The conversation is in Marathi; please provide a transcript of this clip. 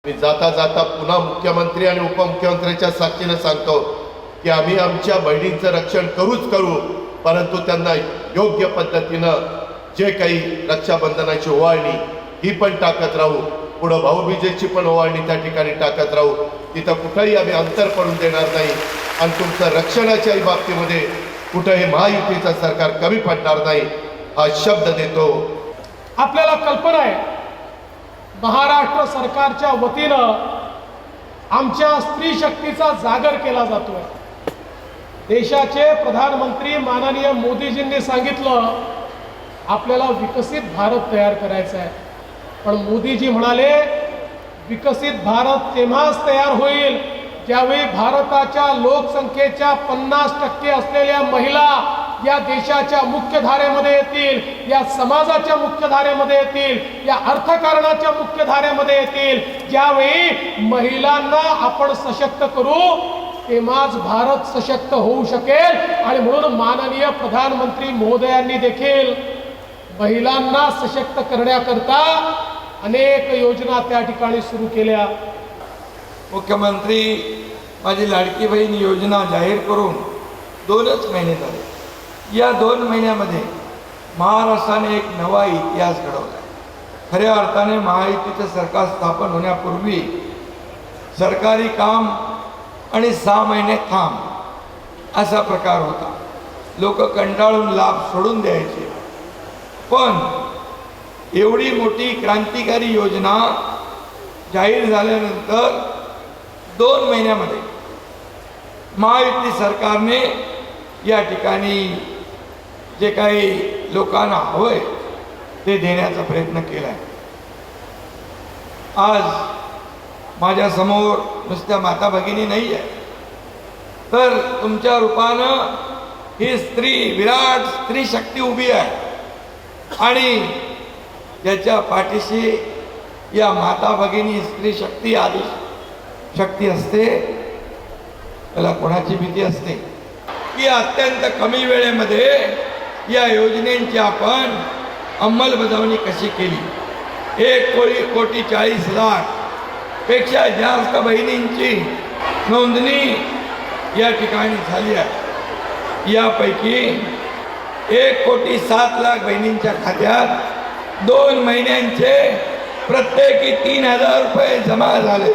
मी जाता जाता पुन्हा मुख्यमंत्री आणि उपमुख्यमंत्र्यांच्या साक्षीने सांगतो की आम्ही आमच्या बहिणींचं रक्षण करू, परंतु त्यांना योग्य पद्धतीनं जे काही रक्षाबंधनाची ओवाळणी ही पण टाकत राहू, पुढं भाऊबीजेची पण ओवाळणी त्या ठिकाणी टाकत राहू. तिथं कुठंही आम्ही अंतर पडून देणार नाही आणि तुमचं रक्षणाच्याही बाबतीमध्ये कुठंही महायुतीचं सरकार कमी पडणार नाही हा शब्द देतो. आपल्याला कल्पना आहे महाराष्ट्र सरकारच्या वतीनं आमच्या स्त्री शक्तीचा जागर केला जातोय. देशाचे प्रधानमंत्री माननीय मोदीजींनी सांगितलं आपल्याला विकसित भारत तयार करायचा आहे, पण मोदीजी म्हणाले विकसित भारत तेव्हाच तयार होईल ज्यावेळी भारताच्या लोकसंख्येच्या 50% असलेल्या महिला या देशाच्या मुख्यधारेमध्ये येतील, या समाजाच्या मुख्यधारेमध्ये येतील, या अर्थकारणाच्या मुख्यधारेमध्ये येतील. ज्यावेळी महिलांना आपण सशक्त करू तेव्हाच भारत सशक्त होऊ शकेल. आणि म्हणून माननीय प्रधानमंत्री महोदयांनी देखील महिलांना सशक्त करण्याकरता अनेक योजना त्या ठिकाणी सुरू केल्या. मुख्यमंत्री माझी लाडकी बहीण योजना जाहीर करून 2च महिने झाले. या 2 महिन्यामध्ये महाराष्ट्राने एक नवा इतिहास घडवला. खऱ्या अर्थाने महायुतीचं सरकार स्थापन होण्यापूर्वी सरकारी काम आणि 6 महिने थांब असा प्रकार होता. लोक कंटाळून लाभ सोडून द्यायचे. पण एवढी मोठी क्रांतिकारी योजना जाहीर झाल्यानंतर 2 महिन्यामध्ये महायुती सरकारने या ठिकाणी जे काही लोकांना हवंय ते देण्याचा प्रयत्न केला आहे. आज माझ्यासमोर नुसत्या माता भगिनी नाही आहे, तर तुमच्या रूपानं ही स्त्री विराट स्त्री शक्ती उभी आहे आणि ज्याच्या पाठीशी या माता भगिनी स्त्री शक्ती आदी शक्ती असते त्याला कोणाची भीती असते की अत्यंत कमी वेळेमध्ये या योजनेची आपण अंमलबजावणी कशी केली. 1,40,40,00,000 पेक्षा जास्त बहिणींची नोंदणी या ठिकाणी झाली आहे. यापैकी 1,07,00,000 बहिणींच्या खात्यात 2 महिन्यांचे प्रत्येकी 3,000 रुपये जमा झाले.